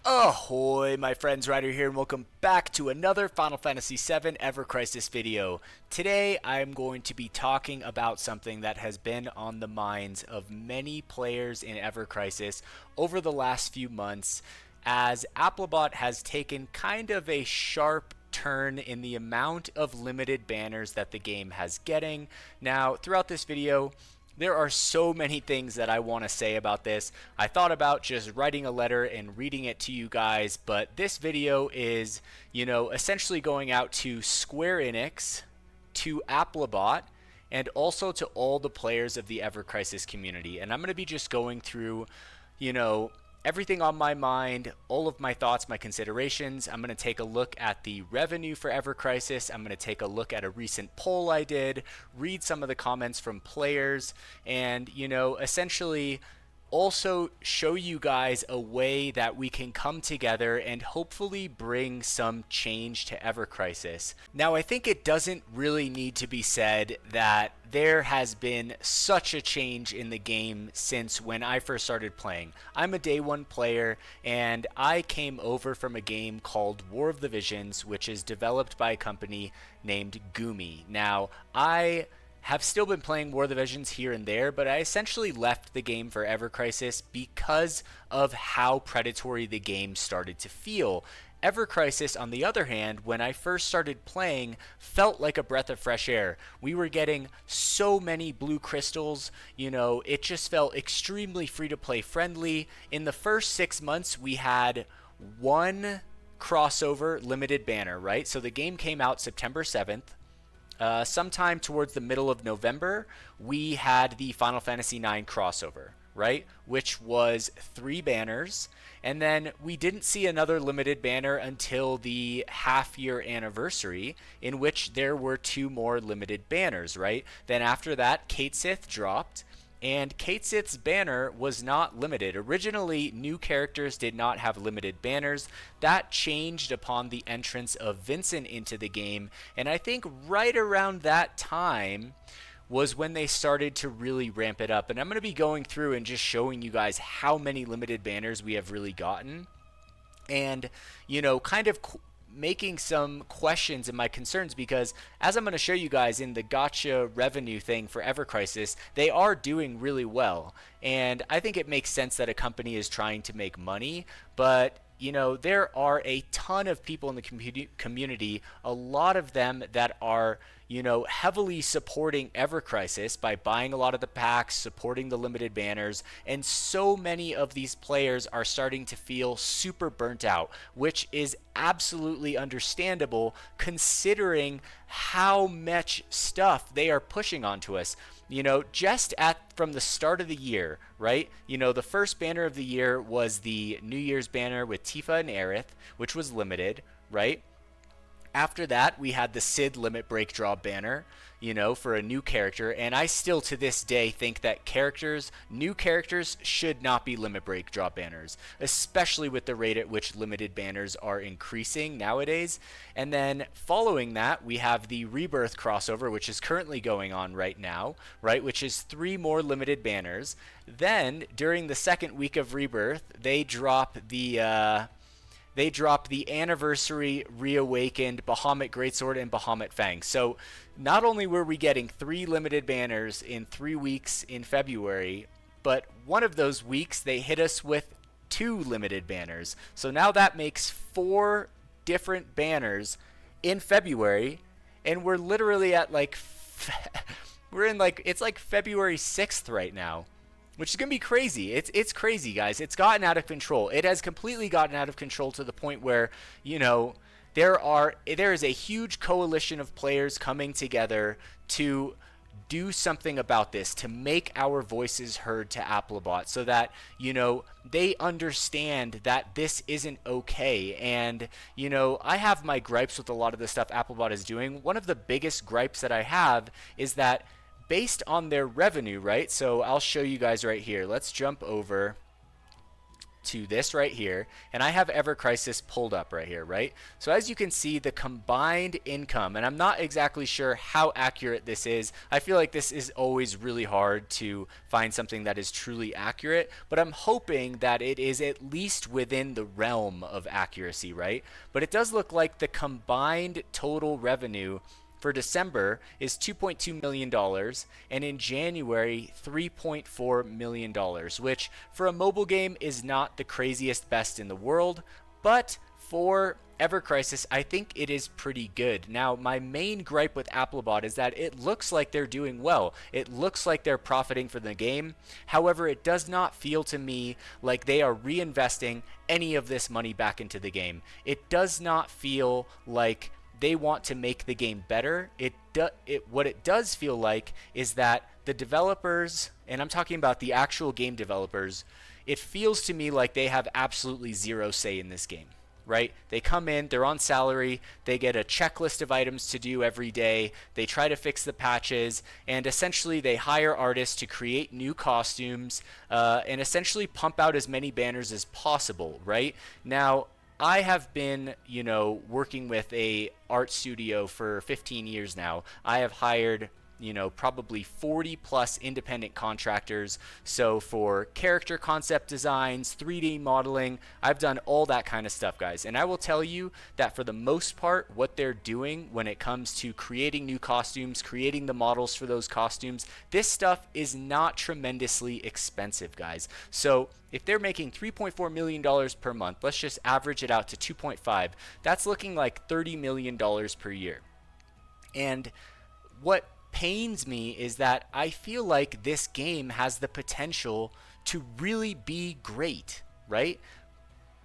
Ahoy, my friends, Ryder here, and welcome back to another Final Fantasy VII Ever Crisis video. Today, I'm going to be talking about something that has been on the minds of many players in Ever Crisis over the last few months, as Applibot has taken kind of a sharp turn in the amount of limited banners that the game has getting. Now, throughout this video, there are so many things that I want to say about this. I thought about just writing a letter and reading it to you guys, but this video is, essentially going out to Square Enix, to Applibot, and also to all the players of the Ever Crisis community. And I'm going to be just going through, everything on my mind, all of my thoughts, my considerations. I'm going to take a look at the revenue for Ever Crisis. I'm going to take a look at a recent poll I did, read some of the comments from players, and, essentially also show you guys a way that we can come together and hopefully bring some change to Ever Crisis. Now, I think it doesn't really need to be said that there has been such a change in the game since when I first started playing. I'm a day one player, and I came over from a game called War of the Visions, which is developed by a company named Gumi. Now, I have still been playing War of the Visions here and there, but I essentially left the game for Ever Crisis because of how predatory the game started to feel. Ever Crisis, on the other hand, when I first started playing, felt like a breath of fresh air. We were getting so many blue crystals, it just felt extremely free-to-play friendly. In the first 6 months, we had one crossover limited banner, right? So the game came out September 7th. Sometime towards the middle of November, we had the Final Fantasy IX crossover, right? Which was 3 banners. And then we didn't see another limited banner until the half-year anniversary, in which there were 2 more limited banners, right? Then after that, Cait Sith dropped. And Cait Sith's banner was not limited. Originally, new characters did not have limited banners. That changed upon the entrance of Vincent into the game. And I think right around that time was when they started to really ramp it up. And I'm going to be going through and just showing you guys how many limited banners we have really gotten. And, kind of making some questions and my concerns, because as I'm going to show you guys in the gacha revenue thing for Ever Crisis, they are doing really well. And I think it makes sense that a company is trying to make money, but there are a ton of people in the community, a lot of them that are, heavily supporting Ever Crisis by buying a lot of the packs, supporting the limited banners, and so many of these players are starting to feel super burnt out, which is absolutely understandable considering how much stuff they are pushing onto us. Just from the start of the year, right? The first banner of the year was the New Year's banner with Tifa and Aerith, which was limited, right? After that, we had the Sid Limit Break Draw banner, for a new character. And I still, to this day, think that new characters should not be Limit Break Draw banners, especially with the rate at which limited banners are increasing nowadays. And then following that, we have the Rebirth crossover, which is currently going on right now, right? Which is 3 more limited banners. Then, during the second week of Rebirth, they drop the Anniversary Reawakened Bahamut Greatsword and Bahamut Fang. So not only were we getting 3 limited banners in 3 weeks in February, but one of those weeks they hit us with 2 limited banners. So now that makes 4 different banners in February, and we're literally at it's like February 6th right now, which is going to be crazy. It's crazy, guys. It's gotten out of control. It has completely gotten out of control to the point where, there is a huge coalition of players coming together to do something about this, to make our voices heard to Applibot so that, they understand that this isn't okay. And, I have my gripes with a lot of the stuff Applibot is doing. One of the biggest gripes that I have is that based on their revenue, right? So I'll show you guys right here. Let's jump over to this right here, and I have Ever Crisis pulled up right here, right? So as you can see, the combined income, and I'm not exactly sure how accurate this is. I feel like this is always really hard to find something that is truly accurate, but I'm hoping that it is at least within the realm of accuracy, right? But it does look like the combined total revenue for December is $2.2 million, and in January, $3.4 million, which for a mobile game is not the craziest best in the world, but for Ever Crisis, I think it is pretty good. Now, my main gripe with Applibot is that it looks like they're doing well. It looks like they're profiting from the game. However, it does not feel to me like they are reinvesting any of this money back into the game. It does not feel like they want to make the game better. What it does feel like is that the developers, and I'm talking about the actual game developers, it feels to me like they have absolutely zero say in this game, right? They come in, they're on salary, they get a checklist of items to do every day, they try to fix the patches, and essentially they hire artists to create new costumes and essentially pump out as many banners as possible, right? Now, I have been, working with a art studio for 15 years now. I have hired, probably 40 plus independent contractors. So for character concept designs, 3D modeling, I've done all that kind of stuff, guys. And I will tell you that for the most part, what they're doing when it comes to creating new costumes, creating the models for those costumes, this stuff is not tremendously expensive, guys. So if they're making $3.4 million per month, let's just average it out to 2.5, that's looking like $30 million per year. And what pains me is that I feel like this game has the potential to really be great, right?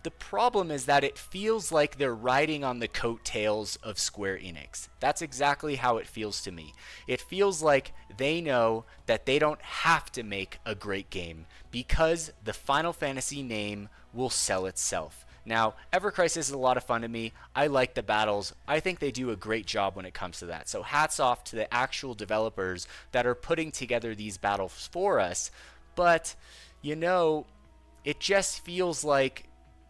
The problem is that it feels like they're riding on the coattails of Square Enix. That's exactly how it feels to me. It feels like they know that they don't have to make a great game because the Final Fantasy name will sell itself. Now, Ever Crisis is a lot of fun to me. I like the battles. I think they do a great job when it comes to that. So hats off to the actual developers that are putting together these battles for us. But, it just feels like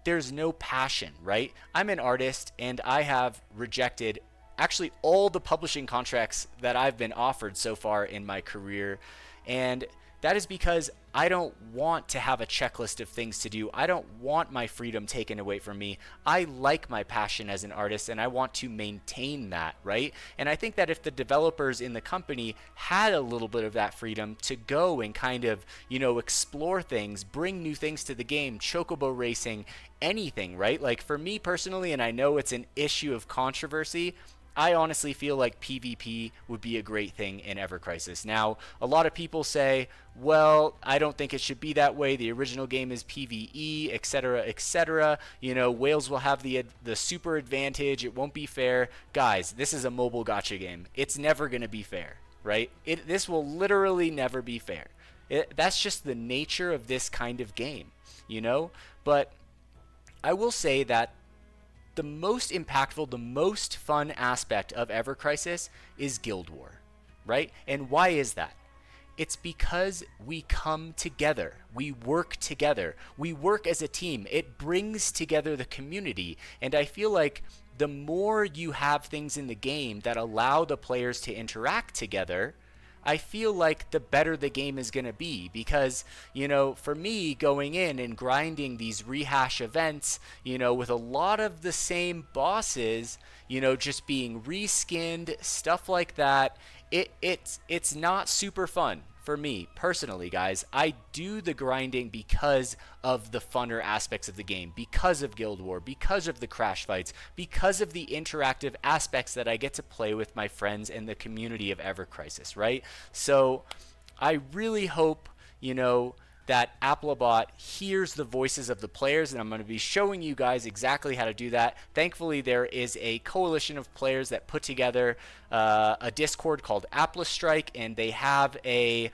there's no passion, right? I'm an artist and I have rejected actually all the publishing contracts that I've been offered so far in my career. And that is because I don't want to have a checklist of things to do. I don't want my freedom taken away from me. I like my passion as an artist and I want to maintain that, right? And I think that if the developers in the company had a little bit of that freedom to go and kind of, explore things, bring new things to the game, chocobo racing, anything, right? Like for me personally, and I know it's an issue of controversy, I honestly feel like PvP would be a great thing in Ever Crisis. Now, a lot of people say, well, I don't think it should be that way. The original game is PvE, etc., etc. Whales will have the super advantage. It won't be fair. Guys, this is a mobile gacha game. It's never going to be fair, right? This will literally never be fair. That's just the nature of this kind of game, But I will say that the most impactful, the most fun aspect of Ever Crisis is Guild War, right? And why is that? It's because we come together. We work together. We work as a team. It brings together the community. And I feel like the more you have things in the game that allow the players to interact together, I feel like the better the game is going to be because, for me going in and grinding these rehash events, with a lot of the same bosses, just being reskinned, stuff like that, it's not super fun. For me personally, guys, I do the grinding because of the funner aspects of the game, because of Guild War, because of the crash fights, because of the interactive aspects that I get to play with my friends and the community of Ever Crisis, right? So I really hope, that Applibot hears the voices of the players, and I'm going to be showing you guys exactly how to do that. Thankfully, there is a coalition of players that put together a Discord called Applstrike, and they have a,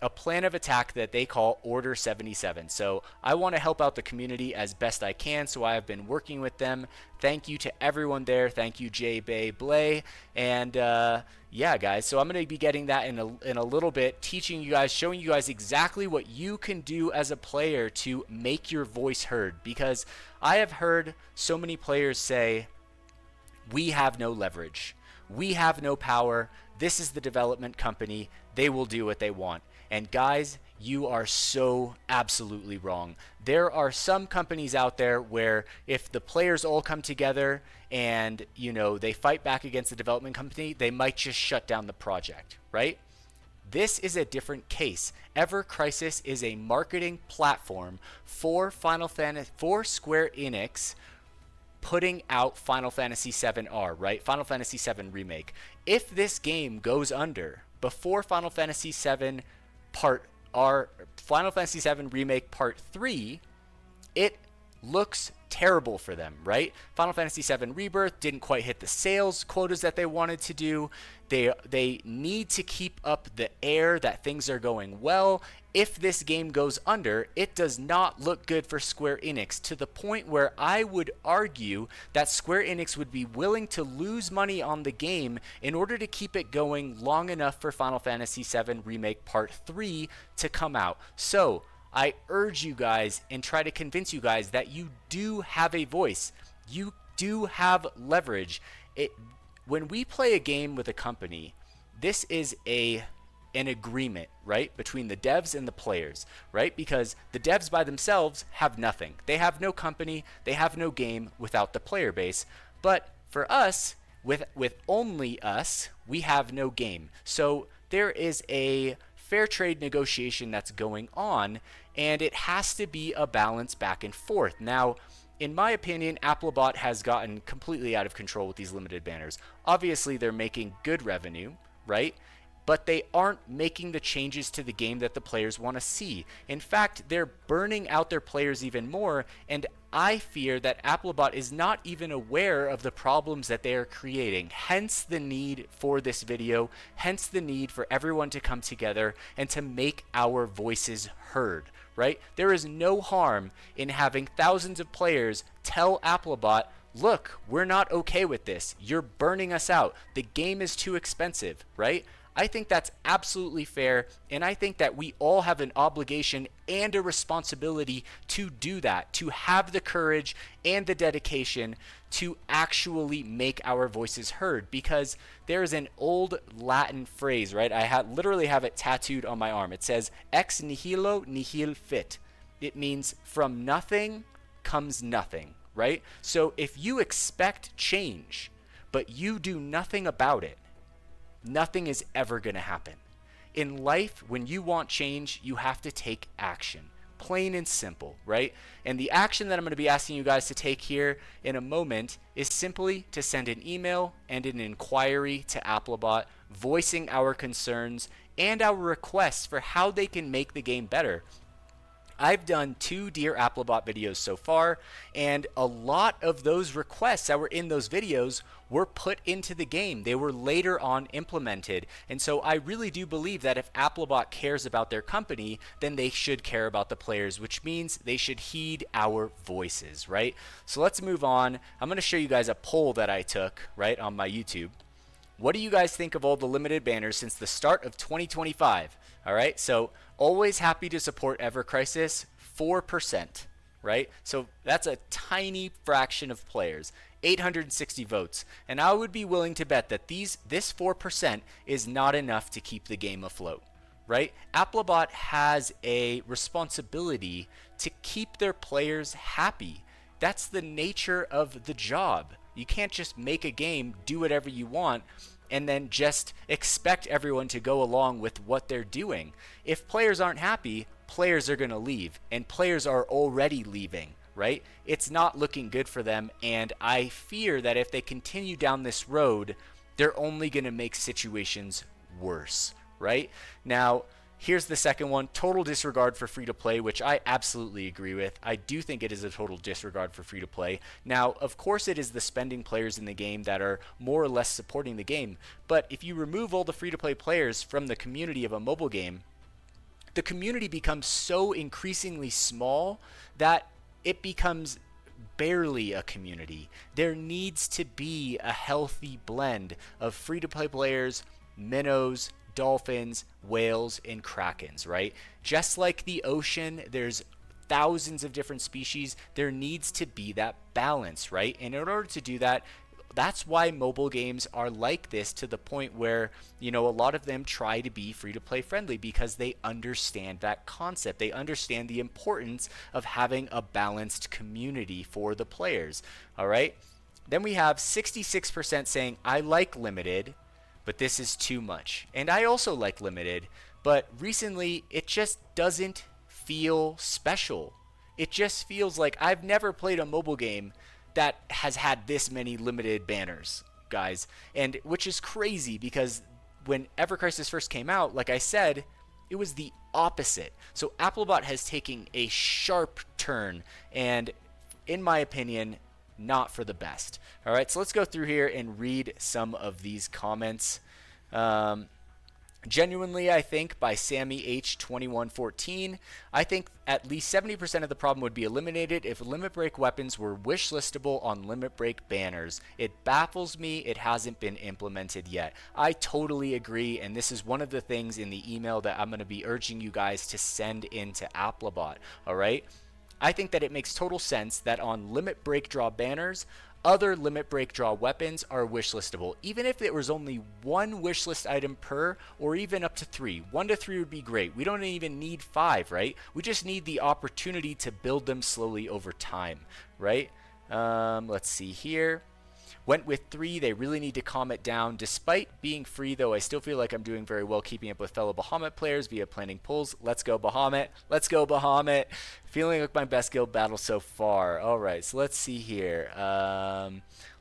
a plan of attack that they call Order 77. So I want to help out the community as best I can, so I have been working with them. Thank you to everyone there. Thank you, J. Bay Blay. And yeah, guys, so I'm going to be getting that in a little bit, teaching you guys, showing you guys exactly what you can do as a player to make your voice heard. Because I have heard so many players say, we have no leverage. We have no power. This is the development company. They will do what they want. And guys, you are so absolutely wrong. There are some companies out there where if the players all come together and, you know, they fight back against the development company, they might just shut down the project, right? This is a different case. Ever Crisis is a marketing platform for for Square Enix putting out Final Fantasy VII-R, right? Final Fantasy VII Remake. If this game goes under before Final Fantasy VII Final Fantasy VII Remake Part 3, it looks terrible for them, right? Final Fantasy VII Rebirth didn't quite hit the sales quotas that they wanted to do. They need to keep up the air that things are going well. If this game goes under, it does not look good for Square Enix, to the point where I would argue that Square Enix would be willing to lose money on the game in order to keep it going long enough for Final Fantasy VII Remake Part 3 to come out. So I urge you guys and try to convince you guys that you do have a voice. You do have leverage. When we play a game with a company, this is an agreement, right, between the devs and the players, right? Because the devs by themselves have nothing. They have no company, they have no game without the player base. But for us, with only us, we have no game. So there is a fair trade negotiation that's going on, and it has to be a balance back and forth. Now, in my opinion, Applibot has gotten completely out of control with these limited banners. Obviously, they're making good revenue, right? But they aren't making the changes to the game that the players want to see. In fact, they're burning out their players even more, and I fear that Applibot is not even aware of the problems that they are creating. Hence the need for this video, hence the need for everyone to come together and to make our voices heard, right? There is no harm in having thousands of players tell Applibot, look, we're not okay with this. You're burning us out. The game is too expensive, right? I think that's absolutely fair, and I think that we all have an obligation and a responsibility to do that, to have the courage and the dedication to actually make our voices heard, because there is an old Latin phrase, right? I literally have it tattooed on my arm. It says, ex nihilo nihil fit. It means from nothing comes nothing, right? So if you expect change, but you do nothing about it, nothing is ever going to happen. In life, when you want change, you have to take action. Plain and simple, right? And the action that I'm going to be asking you guys to take here in a moment is simply to send an email and an inquiry to Applibot, voicing our concerns and our requests for how they can make the game better. I've done 2 Dear Applibot videos so far, and a lot of those requests that were in those videos were put into the game. They were later on implemented. And so I really do believe that if Applibot cares about their company, then they should care about the players, which means they should heed our voices, right? So let's move on. I'm going to show you guys a poll that I took, right, on my YouTube. What do you guys think of all the limited banners since the start of 2025? All right, so always happy to support Ever Crisis, 4%, right? So that's a tiny fraction of players, 860 votes. And I would be willing to bet that this 4% is not enough to keep the game afloat, right? Applibot has a responsibility to keep their players happy. That's the nature of the job. You can't just make a game, do whatever you want, and then just expect everyone to go along with what they're doing. If players aren't happy, players are going to leave, and players are already leaving, right? It's not looking good for them, and I fear that if they continue down this road, they're only going to make situations worse, right? Now, here's the second one, total disregard for free-to-play, which I absolutely agree with. I do think it is a total disregard for free-to-play. Now, of course it is the spending players in the game that are more or less supporting the game, but if you remove all the free-to-play players from the community of a mobile game, the community becomes so increasingly small that it becomes barely a community. There needs to be a healthy blend of free-to-play players, minnows, dolphins, whales, and krakens, right? Just like the ocean, there's thousands of different species. There needs to be that balance, right? And in order to do that, that's why mobile games are like this, to the point where, you know, a lot of them try to be free to play friendly because they understand that concept. They understand the importance of having a balanced community for the players. All right. Then we have 66% saying, I like limited, but this is too much. And I also like limited, but recently it just doesn't feel special. It just feels like I've never played a mobile game that has had this many limited banners, guys. And which is crazy, because when Ever Crisis first came out, like I said, it was the opposite. So Applibot has taken a sharp turn, and in my opinion, not for the best. All right, so let's go through here and read some of these comments. Genuinely, I think, by Sammy H2114, I think at least 70% of the problem would be eliminated if limit break weapons were wish listable on limit break banners. It baffles me it hasn't been implemented yet. I totally agree, and this is one of the things in the email that I'm going to be urging you guys to send into Applibot. All right, I think that it makes total sense that on limit break draw banners, other limit break draw weapons are wish listable, even if there was only one wish list item per, or even up to 3. 1 to 3 would be great. We don't even need 5, right? We just need the opportunity to build them slowly over time, right? Let's see here. Went with 3. They really need to calm it down. Despite being free, though, I still feel like I'm doing very well keeping up with fellow Bahamut players via planning pulls. Let's go, Bahamut. Let's go, Bahamut. Feeling like my best guild battle so far. All right, so let's see here.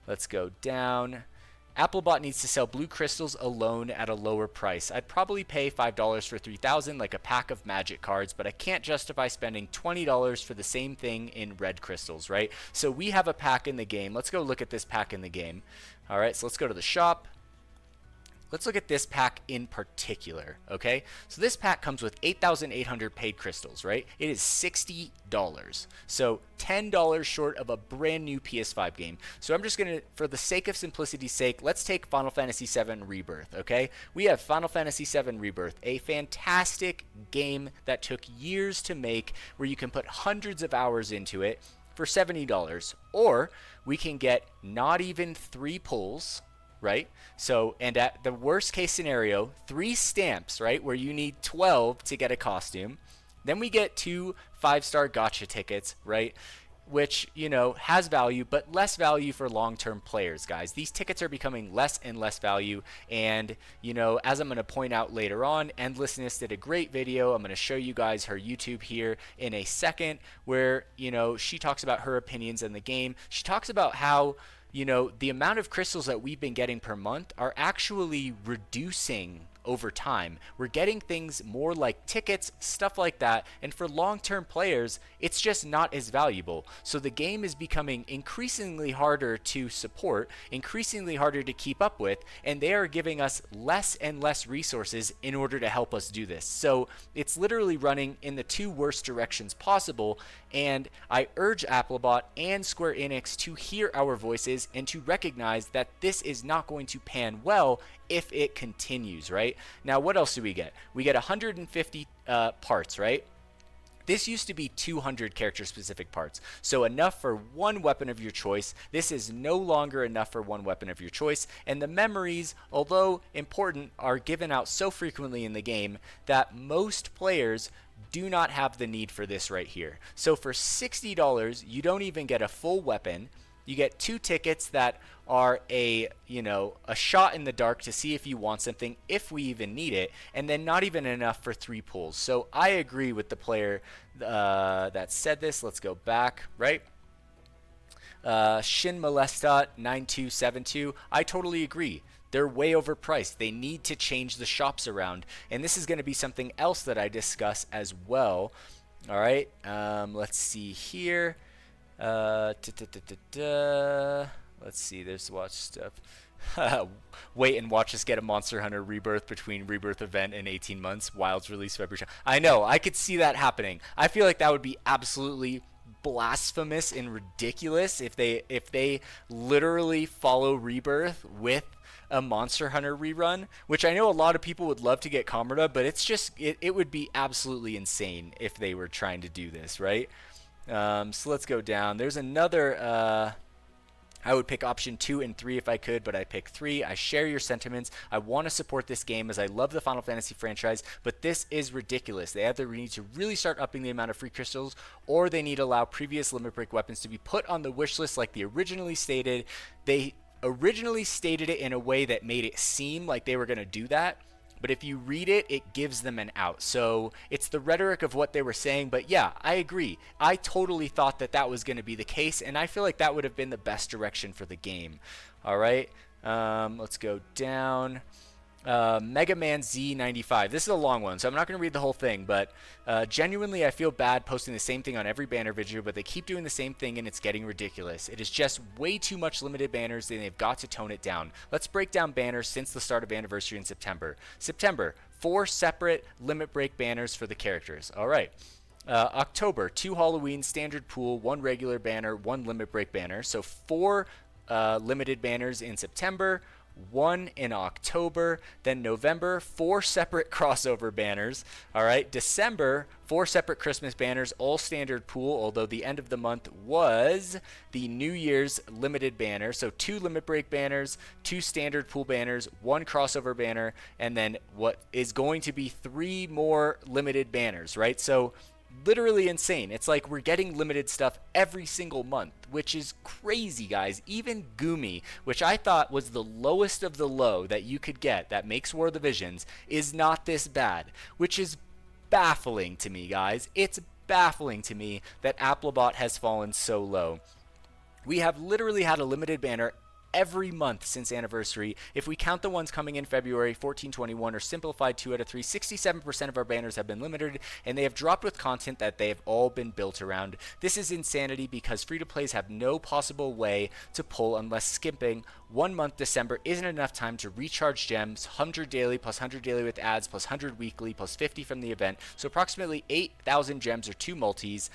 Let's go down. Applibot needs to sell blue crystals alone at a lower price. I'd probably pay $5 for 3,000, like a pack of magic cards, but I can't justify spending $20 for the same thing in red crystals, right? So we have a pack in the game. Let's go look at this pack in the game. All right, so let's go to the shop. Let's look at this pack in particular, okay? So this pack comes with 8,800 paid crystals, right? It is $60. So $10 short of a brand new PS5 game. So I'm just going to, for the sake of simplicity's sake, let's take Final Fantasy VII Rebirth, okay? We have Final Fantasy VII Rebirth, a fantastic game that took years to make, where you can put hundreds of hours into it for $70. Or we can get not even 3 pulls, right? So, and at the worst case scenario, 3 stamps, right, where you need 12 to get a costume. Then we get 2 5-star gacha tickets, right, which, you know, has value, but less value for long-term players, guys. These tickets are becoming less and less value, and, you know, as I'm going to point out later on, Endlessness did a great video. I'm going to show you guys her YouTube here in a second, where, you know, she talks about her opinions on the game. She talks about how, you know, the amount of crystals that we've been getting per month are actually reducing over time. We're getting things more like tickets, stuff like that, and for long-term players, it's just not as valuable. So the game is becoming increasingly harder to support, increasingly harder to keep up with, and they are giving us less and less resources in order to help us do this. So it's literally running in the 2 worst directions possible, and I urge Applibot and Square Enix to hear our voices and to recognize that this is not going to pan well if it continues, right? Now, what else do we get? We get 150 parts, right? This used to be 200 character-specific parts, so enough for 1 weapon of your choice. This is no longer enough for 1 weapon of your choice, and the memories, although important, are given out so frequently in the game that most players do not have the need for this right here. So for $60, you don't even get a full weapon. You get 2 tickets that are a shot in the dark to see if you want something, if we even need it, and then not even enough for 3 pulls. So I agree with the player that said this. Let's go back, right? Shin Molestat 9272. I totally agree. They're way overpriced. They need to change the shops around, and this is going to be something else that I discuss as well. All right, let's see here. Let's see. There's watch stuff. Wait and watch us get a Monster Hunter Rebirth between Rebirth event and 18 months. Wild's release February. I know. I could see that happening. I feel like that would be absolutely blasphemous and ridiculous if they literally follow Rebirth with a Monster Hunter rerun, which I know a lot of people would love to get Comrade, but it's just it would be absolutely insane if they were trying to do this, right? So let's go down. There's another. I would pick option 2 and 3 if I could, but I pick 3. I share your sentiments. I want to support this game as I love the Final Fantasy franchise, but this is ridiculous. They either need to really start upping the amount of free crystals, or they need to allow previous limit break weapons to be put on the wish list like they originally stated. They originally stated it in a way that made it seem like they were going to do that. But if you read it, it gives them an out. So it's the rhetoric of what they were saying. But yeah, I agree. I totally thought that that was going to be the case. And I feel like that would have been the best direction for the game. All right. Let's go down. Mega Man Z95. This is a long one, so I'm not going to read the whole thing, but genuinely I feel bad posting the same thing on every banner video, but they keep doing the same thing and it's getting ridiculous. It is just way too much limited banners, and they've got to tone it down. Let's break down banners since the start of Anniversary in September. September, 4 separate limit break banners for the characters. All right. October, 2 Halloween standard pool, 1 regular banner, 1 limit break banner. So 4 limited banners in September, 1 in October. Then November, 4 separate crossover banners. All right. December, 4 separate Christmas banners, all standard pool, although the end of the month was the New Year's limited banner. So 2 limit break banners, 2 standard pool banners, 1 crossover banner, and then what is going to be 3 more limited banners, right? So literally insane. It's like we're getting limited stuff every single month, which is crazy, guys. Even Gumi, which I thought was the lowest of the low that you could get that makes War of the Visions, is not this bad, which is baffling to me, guys. It's baffling to me that Applibot has fallen so low. We have literally had a limited banner every month since Anniversary. If we count the ones coming in February, 1421 or simplified 2 out of 3, 67% of our banners have been limited, and they have dropped with content that they have all been built around. This is insanity because free-to-plays have no possible way to pull unless skimping. 1 month December isn't enough time to recharge gems, 100 daily plus 100 daily with ads plus 100 weekly plus 50 from the event, so approximately 8,000 gems or 2 multis.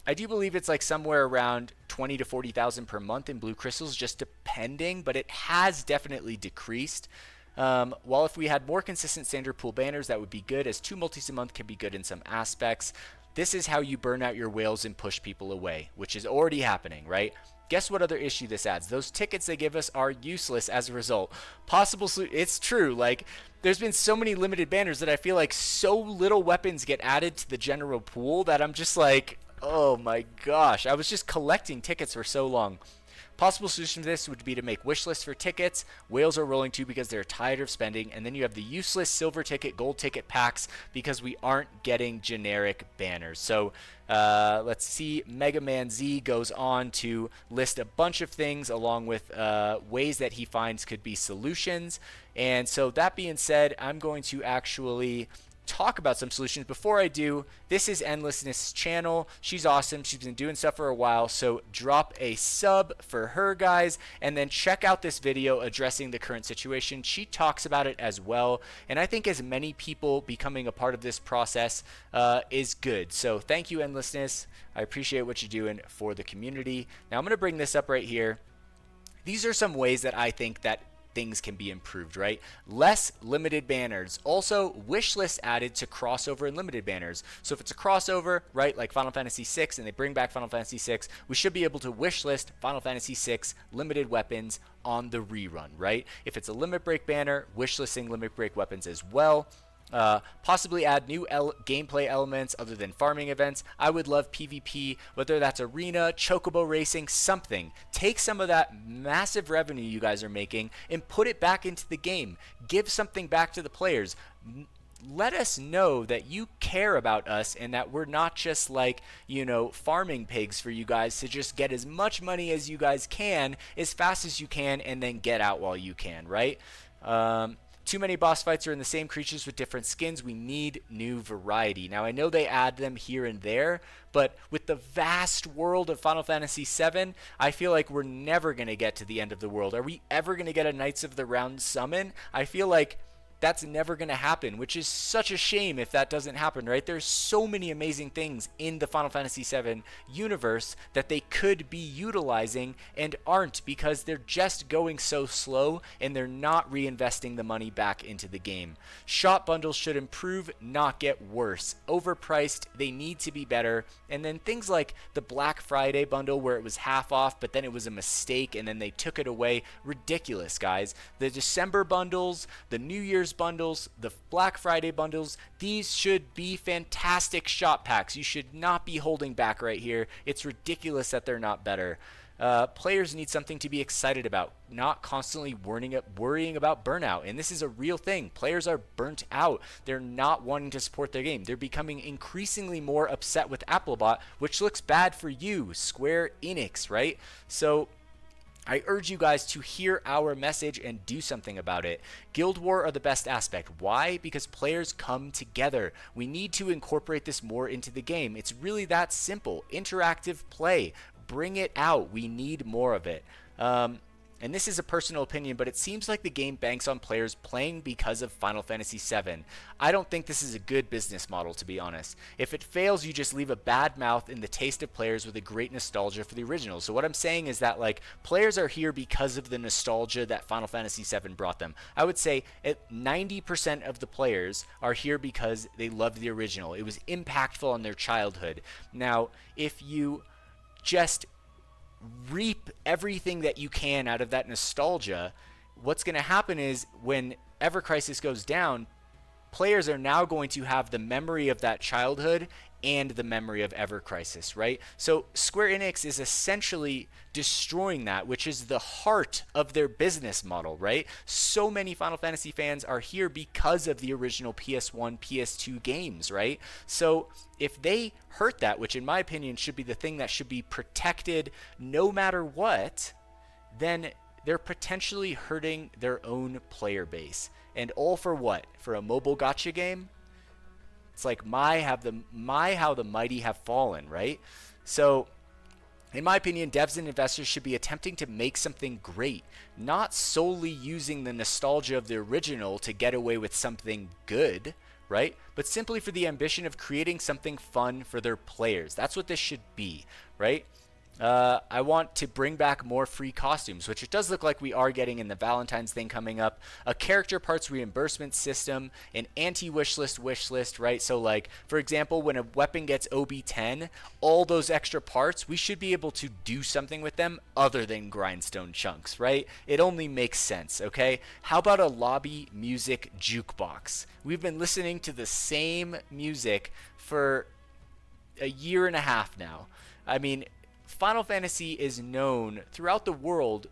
I do believe it's like somewhere around 20 to 40,000 per month in blue crystals, just depending, but it has definitely decreased. While if we had more consistent standard pool banners, that would be good, as 2 multis a month can be good in some aspects. This is how you burn out your whales and push people away, which is already happening, right? Guess what other issue this adds? Those tickets they give us are useless as a result. It's true, like, there's been so many limited banners that I feel like so little weapons get added to the general pool that I'm just like, oh my gosh, I was just collecting tickets for so long. Possible solution to this would be to make wish lists for tickets. Whales are rolling too because they're tired of spending. And then you have the useless silver ticket, gold ticket packs because we aren't getting generic banners. So let's see. Mega Man Z goes on to list a bunch of things along with ways that he finds could be solutions. And so that being said, I'm going to actually talk about some solutions. Before I do, this is Endlessness' channel. She's awesome. She's been doing stuff for a while, so drop a sub for her, guys, and then check out this video addressing the current situation. She talks about it as well, and I think as many people becoming a part of this process is good. So thank you, Endlessness. I appreciate what you're doing for the community. Now I'm going to bring this up right here. These are some ways that I think that things can be improved, right? Less limited banners. Also, wish lists added to crossover and limited banners. So if it's a crossover, right, like Final Fantasy VI, and they bring back Final Fantasy VI, we should be able to wish list Final Fantasy VI limited weapons on the rerun, right? If it's a limit break banner, wish listing limit break weapons as well. Possibly add new gameplay elements other than farming events. I would love PvP, whether that's arena, chocobo racing, something. Take some of that massive revenue you guys are making and put it back into the game. Give something back to the players. Let us know that you care about us and that we're not just like, you know, farming pigs for you guys to just get as much money as you guys can as fast as you can and then get out while you can, right? Too many boss fights are in the same creatures with different skins. We need new variety. Now, I know they add them here and there, but with the vast world of Final Fantasy VII, I feel like we're never going to get to the end of the world. Are we ever going to get a Knights of the Round summon? I feel like that's never going to happen, which is such a shame if that doesn't happen, right? There's so many amazing things in the Final Fantasy VII universe that they could be utilizing and aren't, because they're just going so slow and they're not reinvesting the money back into the game. Shop bundles should improve, not get worse. Overpriced, they need to be better. And then things like the Black Friday bundle where it was half off, but then it was a mistake and then they took it away. Ridiculous, guys. The December bundles, the New Year's bundles, the Black Friday bundles, these should be fantastic shop packs. You should not be holding back right here. It's ridiculous that they're not better. Players need something to be excited about, not constantly worrying about burnout. And this is a real thing. Players are burnt out. They're not wanting to support their game. They're becoming increasingly more upset with Applibot, which looks bad for you, Square Enix, right? So I urge you guys to hear our message and do something about it. Guild War are the best aspect. Why? Because players come together. We need to incorporate this more into the game. It's really that simple. Interactive play. Bring it out. We need more of it. And this is a personal opinion, but it seems like the game banks on players playing because of Final Fantasy VII. I don't think this is a good business model, to be honest. If it fails, you just leave a bad mouth in the taste of players with a great nostalgia for the original. So what I'm saying is that, like, players are here because of the nostalgia that Final Fantasy VII brought them. I would say 90% of the players are here because they loved the original. It was impactful on their childhood. Now, if you just reap everything that you can out of that nostalgia, what's going to happen is when Ever Crisis goes down, players are now going to have the memory of that childhood and the memory of Ever Crisis, right? So Square Enix is essentially destroying that, which is the heart of their business model, right? So many Final Fantasy fans are here because of the original PS1, PS2 games, right? So if they hurt that, which in my opinion should be the thing that should be protected no matter what, then they're potentially hurting their own player base. And all for what? For a mobile gacha game? It's like how the mighty have fallen, right? So in my opinion, devs and investors should be attempting to make something great, not solely using the nostalgia of the original to get away with something good, right? But simply for the ambition of creating something fun for their players. That's what this should be, right? I want to bring back more free costumes, which it does look like we are getting in the Valentine's thing coming up. A character parts reimbursement system, an anti-wishlist wishlist, right? So like, for example, when a weapon gets OB10, all those extra parts, we should be able to do something with them other than grindstone chunks, right? It only makes sense, okay? How about a lobby music jukebox? We've been listening to the same music for a year and a half now. I mean, Final Fantasy is known throughout the world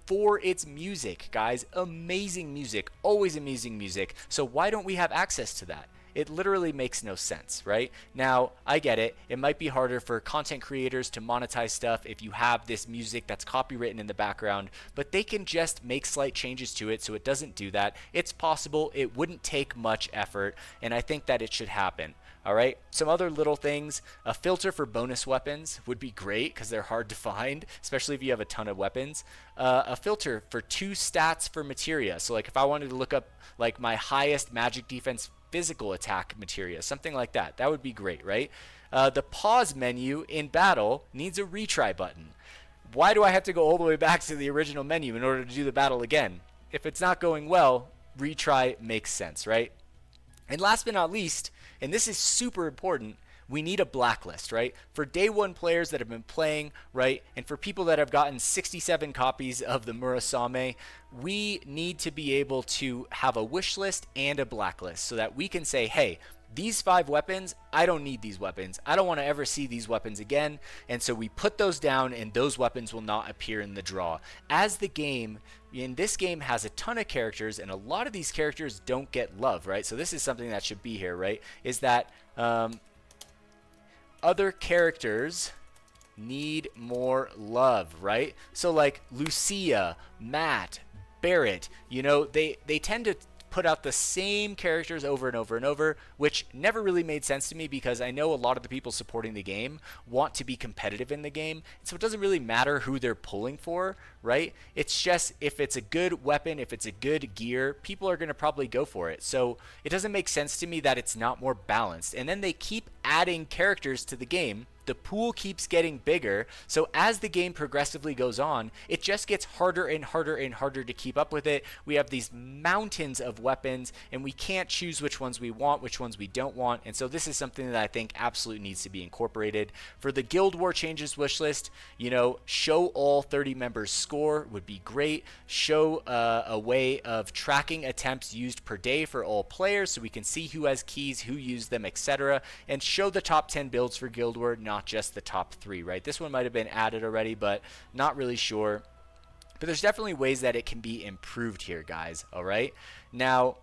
for its music, guys. Amazing music, always amazing music. So why don't we have access to that? It literally makes no sense, right? Now, I get it. It might be harder for content creators to monetize stuff if you have this music that's copywritten in the background, but they can just make slight changes to it so it doesn't do that. It's possible. It wouldn't take much effort, and I think that it should happen. All right, some other little things. A filter for bonus weapons would be great because they're hard to find, especially if you have a ton of weapons. A filter for 2 stats for materia. So like if I wanted to look up like my highest magic defense physical attack materia, something like that, that would be great, right? The pause menu in battle needs a retry button. Why do I have to go all the way back to the original menu in order to do the battle again? If it's not going well, retry makes sense, right? And last but not least, and this is super important, we need a blacklist, right? For day one players that have been playing, right? And for people that have gotten 67 copies of the Murasame, we need to be able to have a wish list and a blacklist so that we can say, hey, these 5 weapons, I don't need these weapons. I don't want to ever see these weapons again. And so we put those down and those weapons will not appear in the draw. As the game, in this game has a ton of characters and a lot of these characters don't get love, right? So this is something that should be here, right? Is that other characters need more love, right? So like Lucia, Matt, Barrett, you know, they tend to put out the same characters over and over and over, which never really made sense to me because I know a lot of the people supporting the game want to be competitive in the game. So it doesn't really matter who they're pulling for, right? It's just if it's a good weapon, if it's a good gear, people are going to probably go for it. So it doesn't make sense to me that it's not more balanced. And then they keep adding characters to the game. The pool keeps getting bigger, so as the game progressively goes on, it just gets harder and harder and harder to keep up with it. We have these mountains of weapons, and we can't choose which ones we want, which ones we don't want, and so this is something that I think absolutely needs to be incorporated. For the Guild War changes wish list, you know, show all 30 members score would be great. Show a way of tracking attempts used per day for all players so we can see who has keys, who used them, etc., and show the top 10 builds for Guild War, not just the top 3, right? This one might have been added already, but not really sure. But there's definitely ways that it can be improved here, guys, all right? Now,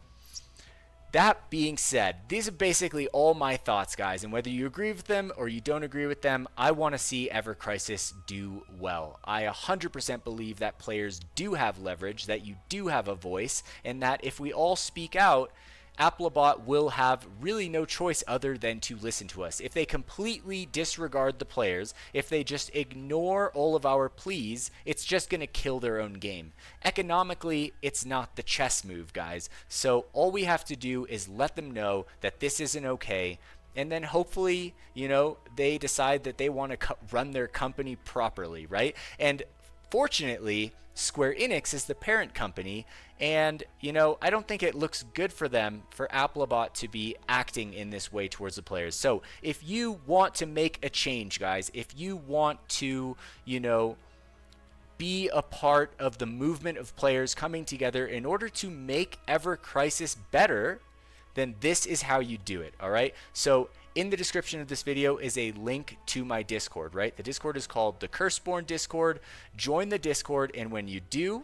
that being said, these are basically all my thoughts, guys, and whether you agree with them or you don't agree with them, I want to see Ever Crisis do well. I 100% believe that players do have leverage, that you do have a voice, and that if we all speak out, Applibot will have really no choice other than to listen to us. If they completely disregard the players, if they just ignore all of our pleas, it's just going to kill their own game. Economically, it's not the chess move, guys. So all we have to do is let them know that this isn't okay. And then hopefully, you know, they decide that they want to run their company properly, right? And fortunately, Square Enix is the parent company, and, you know, I don't think it looks good for them, for Applibot to be acting in this way towards the players. So if you want to make a change, guys, if you want to, you know, be a part of the movement of players coming together in order to make Ever Crisis better, then this is how you do it, all right? So in the description of this video is a link to my Discord, right? The Discord is called the Curseborn Discord. Join the Discord, and when you do,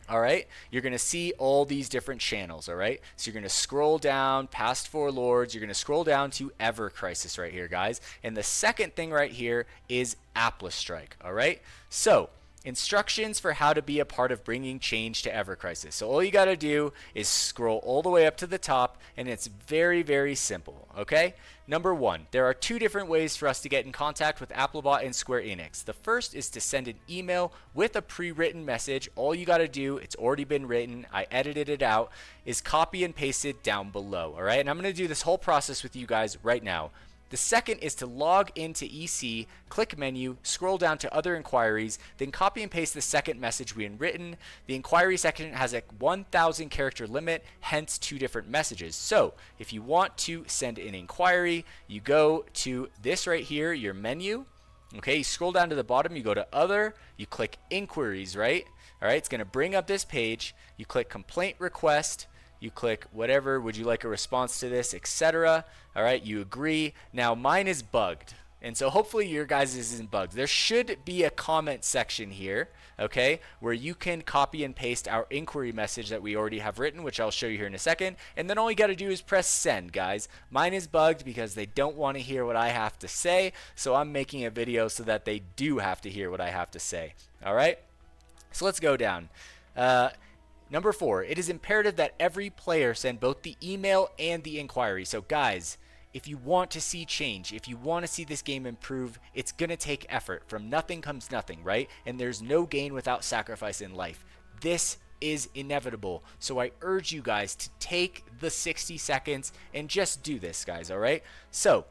all right, you're going to see all these different channels, all right? So you're going to scroll down past Four Lords. You're going to scroll down to Ever Crisis right here, guys. And the second thing right here is Applibot, all right? So instructions for how to be a part of bringing change to Ever Crisis. So all you got to do is scroll all the way up to the top, and it's very, very simple, okay? Number 1, there are 2 different ways for us to get in contact with Applibot and Square Enix. The first is to send an email with a pre-written message. All you got to do, it's already been written, I edited it out, is copy and paste it down below, all right? And I'm going to do this whole process with you guys right now. The second is to log into EC, click menu, scroll down to other inquiries, then copy and paste the second message we had written. The inquiry section has a 1,000 character limit, hence 2 different messages. So if you want to send an inquiry, you go to this right here, your menu. Okay, you scroll down to the bottom, you go to other, you click inquiries, right? All right, it's going to bring up this page. You click complaint request. You click whatever, would you like a response to this, etc. All right, you agree. Now mine is bugged, and so hopefully your guys' isn't bugged. There should be a comment section here, okay, where you can copy and paste our inquiry message that we already have written, which I'll show you here in a second, and then all you got to do is press send, guys. Mine is bugged because they don't want to hear what I have to say, so I'm making a video so that they do have to hear what I have to say. All right, so let's go down. Number 4, it is imperative that every player send both the email and the inquiry. So guys, if you want to see change, if you want to see this game improve, it's going to take effort. From nothing comes nothing, right? And there's no gain without sacrifice in life. This is inevitable. So I urge you guys to take the 60 seconds and just do this, guys, all right? So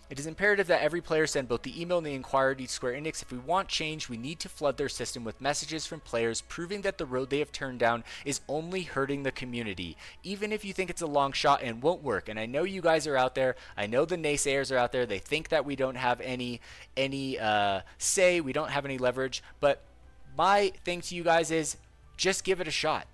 it is imperative that every player send both the email and the inquiry to Square Enix. If we want change, we need to flood their system with messages from players proving that the road they have turned down is only hurting the community. Even if you think it's a long shot and won't work, and I know you guys are out there, I know the naysayers are out there, they think that we don't have any say, we don't have any leverage, but my thing to you guys is just give it a shot.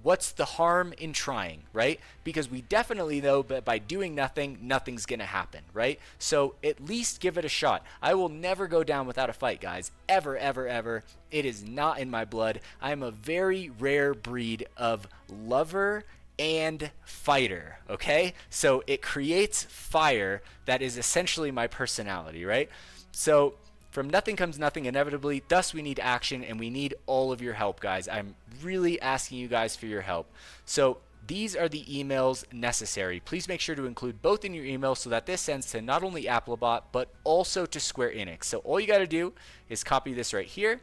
What's the harm in trying, right? Because we definitely know that by doing nothing, nothing's going to happen, right? So at least give it a shot. I will never go down without a fight, guys. Ever, ever, ever. It is not in my blood. I am a very rare breed of lover and fighter, okay? So it creates fire that is essentially my personality, right? So from nothing comes nothing inevitably, thus we need action, and we need all of your help, guys. I'm really asking you guys for your help. So These are the emails necessary. Please make sure to include both in your email so that this sends to not only Applibot, but also to Square Enix. So all you got to do is copy this right here.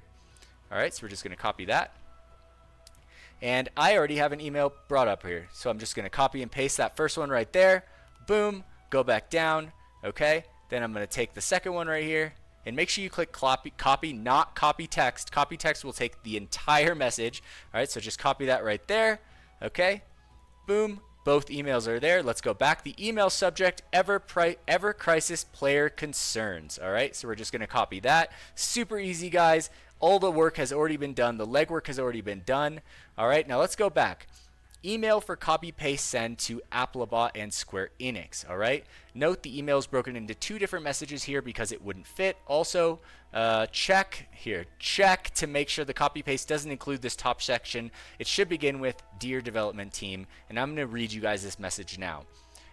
All right, so we're just going to copy that. And I already have an email brought up here. So I'm just going to copy and paste that first one right there. Boom, go back down. Okay, then I'm going to take the second one right here. And make sure you click copy, not copy text. Copy text will take the entire message. All right, so just copy that right there. Okay, boom, both emails are there. Let's go back. The email subject, Ever Crisis Player Concerns. All right, so we're just going to copy that. Super easy, guys. All the work has already been done. The legwork has already been done. All right, now let's go back. Email for copy paste send to Applibot and Square Enix. All right. Note the email is broken into two different messages here because it wouldn't fit. Also, check to make sure the copy paste doesn't include this top section. It should begin with Dear Development Team, and I'm going to read you guys this message now.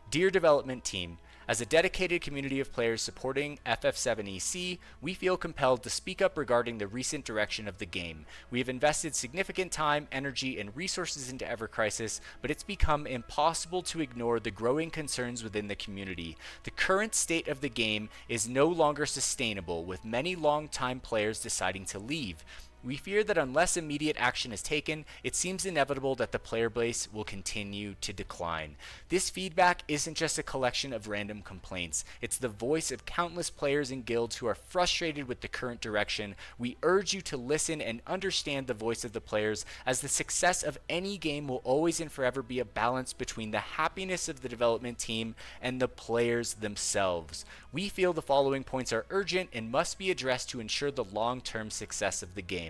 Dear Development Team, as a dedicated community of players supporting FF7EC, we feel compelled to speak up regarding the recent direction of the game. We have invested significant time, energy, and resources into Ever Crisis, but it's become impossible to ignore the growing concerns within the community. The current state of the game is no longer sustainable, with many long-time players deciding to leave. We fear that unless immediate action is taken, it seems inevitable that the player base will continue to decline. This feedback isn't just a collection of random complaints. It's the voice of countless players and guilds who are frustrated with the current direction. We urge you to listen and understand the voice of the players, as the success of any game will always and forever be a balance between the happiness of the development team and the players themselves. We feel the following points are urgent and must be addressed to ensure the long-term success of the game.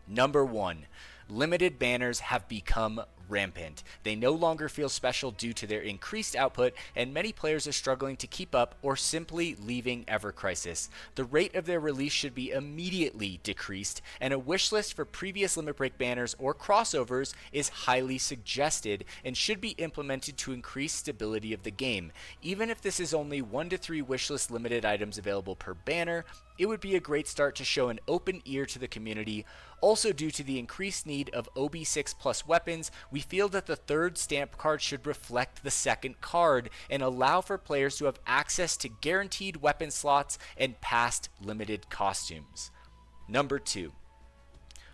Number 1, limited banners have become rampant. They no longer feel special due to their increased output, and many players are struggling to keep up or simply leaving Ever Crisis. The rate of their release should be immediately decreased, and a wish list for previous limit break banners or crossovers is highly suggested and should be implemented to increase stability of the game. Even if this is only 1 to 3 wishlist limited items available per banner, it would be a great start to show an open ear to the community. Also, due to the increased need of OB6 plus weapons, we feel that the third stamp card should reflect the second card and allow for players to have access to guaranteed weapon slots and past limited costumes. Number 2.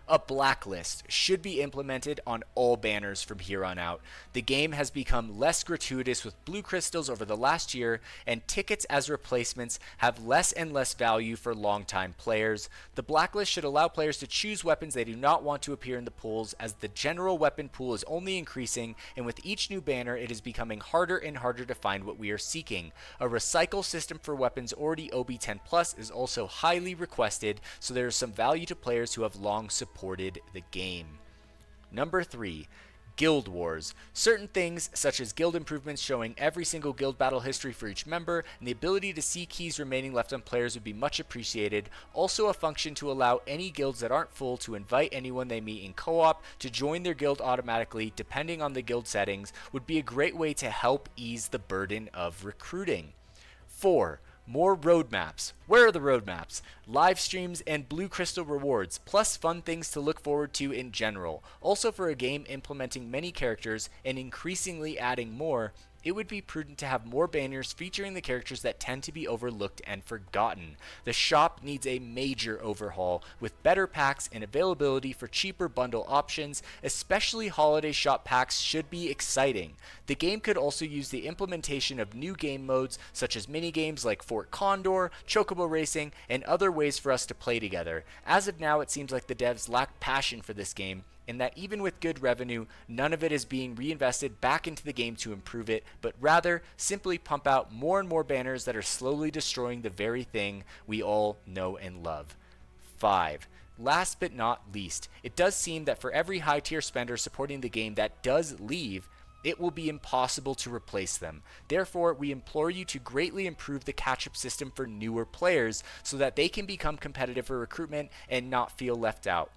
A blacklist should be implemented on all banners from here on out. The game has become less gratuitous with blue crystals over the last year, and tickets as replacements have less and less value for longtime players. The blacklist should allow players to choose weapons they do not want to appear in the pools, as the general weapon pool is only increasing, and with each new banner it is becoming harder and harder to find what we are seeking. A recycle system for weapons already OB10 plus is also highly requested, so there is some value to players who have long supported the game. Number 3. Guild Wars. Certain things, such as guild improvements showing every single guild battle history for each member, and the ability to see keys remaining left on players would be much appreciated. Also, a function to allow any guilds that aren't full to invite anyone they meet in co-op to join their guild automatically, depending on the guild settings, would be a great way to help ease the burden of recruiting. 4. More roadmaps. Where are the roadmaps? Live streams and blue crystal rewards, plus fun things to look forward to in general. Also, for a game implementing many characters and increasingly adding more, it would be prudent to have more banners featuring the characters that tend to be overlooked and forgotten. The shop needs a major overhaul, with better packs and availability for cheaper bundle options. Especially holiday shop packs should be exciting. The game could also use the implementation of new game modes, such as minigames like Fort Condor, Chocobo Racing, and other ways for us to play together. As of now, it seems like the devs lack passion for this game, and that even with good revenue, none of it is being reinvested back into the game to improve it, but rather simply pump out more and more banners that are slowly destroying the very thing we all know and love. 5. Last but not least, it does seem that for every high tier spender supporting the game that does leave, it will be impossible to replace them. Therefore, we implore you to greatly improve the catch-up system for newer players so that they can become competitive for recruitment and not feel left out.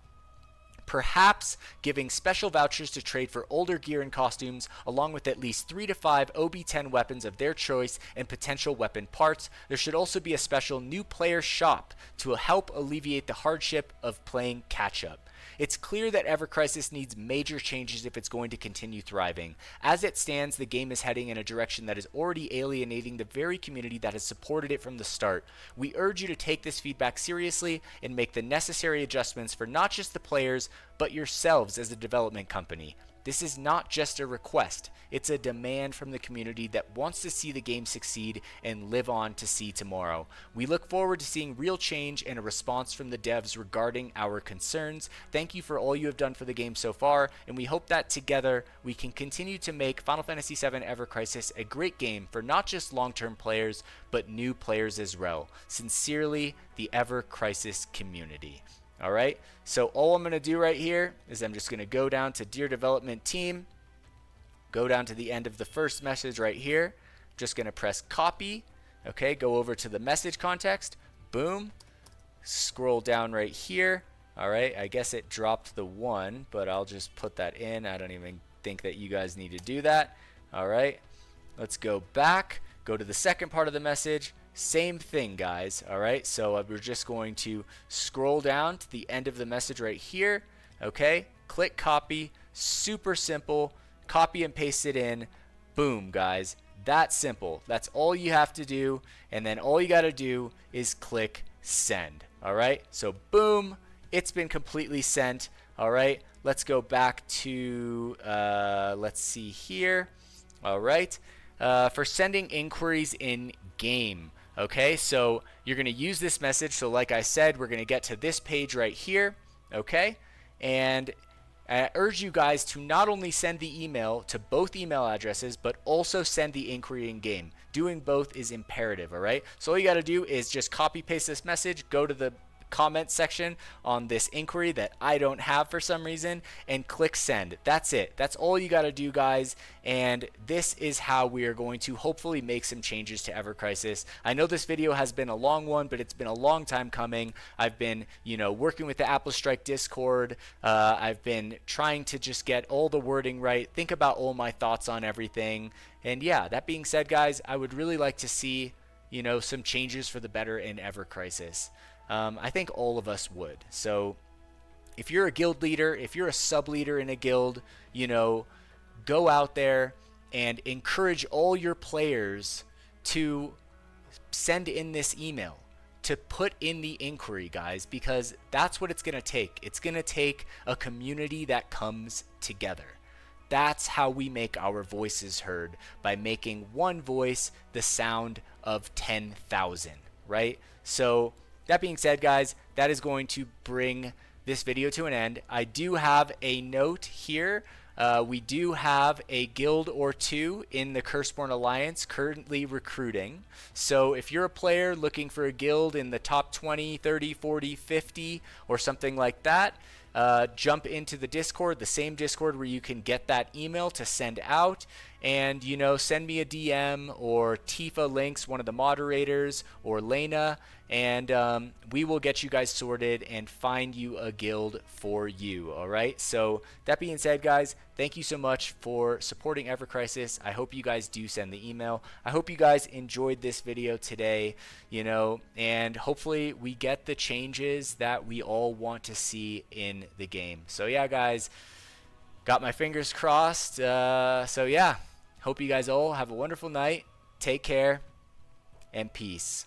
Perhaps giving special vouchers to trade for older gear and costumes, along with at least 3 to 5 OB10 weapons of their choice and potential weapon parts. There should also be a special new player shop to help alleviate the hardship of playing catch-up. It's clear that Ever Crisis needs major changes if it's going to continue thriving. As it stands, the game is heading in a direction that is already alienating the very community that has supported it from the start. We urge you to take this feedback seriously and make the necessary adjustments for not just the players, but yourselves as a development company. This is not just a request, it's a demand from the community that wants to see the game succeed and live on to see tomorrow. We look forward to seeing real change and a response from the devs regarding our concerns. Thank you for all you have done for the game so far, and we hope that together we can continue to make Final Fantasy VII Ever Crisis a great game for not just long-term players, but new players as well. Sincerely, the Ever Crisis community. All right, so all I'm going to do right here is I'm just going to go down to Dear Development Team, go down to the end of the first message right here, just going to press copy, okay, go over to the message context, boom, scroll down right here. All right, I guess it dropped the 1, but I'll just put that in. I don't even think that you guys need to do that. All right, let's go back, go to the second part of the message. Same thing, guys. All right, so we're just going to scroll down to the end of the message right here. Okay, click copy. Super simple. Copy and paste it in. Boom, guys. That simple. That's all you have to do, and then all you got to do is click send. All right, so boom, it's been completely sent. All right, let's go back to let's see here. All right, for sending inquiries in game. Okay, so you're going to use this message. So like I said, we're going to get to this page right here. Okay, and I urge you guys to not only send the email to both email addresses, but also send the inquiry in game. Doing both is imperative. All right, so all you got to do is just copy paste this message, go to the comment section on this inquiry that I don't have for some reason, and click send. That's it. That's all you got to do, guys, and this is how we are going to hopefully make some changes to Ever Crisis. I know this video has been a long one, but it's been a long time coming. I've been, working with the Apple Strike Discord. I've been trying to just get all the wording right, think about all my thoughts on everything, and yeah, that being said, guys, I would really like to see, some changes for the better in Ever Crisis. I think all of us would. So if you're a guild leader, if you're a sub leader in a guild, go out there and encourage all your players to send in this email, to put in the inquiry, guys, because that's what it's going to take. It's going to take a community that comes together. That's how we make our voices heard, by making one voice the sound of 10,000, right? So that being said, guys, that is going to bring this video to an end. I do have a note here. We do have a guild or two in the Curseborn Alliance currently recruiting. So if you're a player looking for a guild in the top 20, 30, 40, 50, or something like that, jump into the Discord, the same Discord where you can get that email to send out, and send me a DM, or Tifa links, one of the moderators, or Lena, and we will get you guys sorted and find you a guild for you. All right, so that being said, guys, thank you so much for supporting Ever Crisis. I hope you guys do send the email. I hope you guys enjoyed this video today, and hopefully we get the changes that we all want to see in the game. So yeah, guys, got my fingers crossed. So yeah, hope you guys all have a wonderful night. Take care and peace.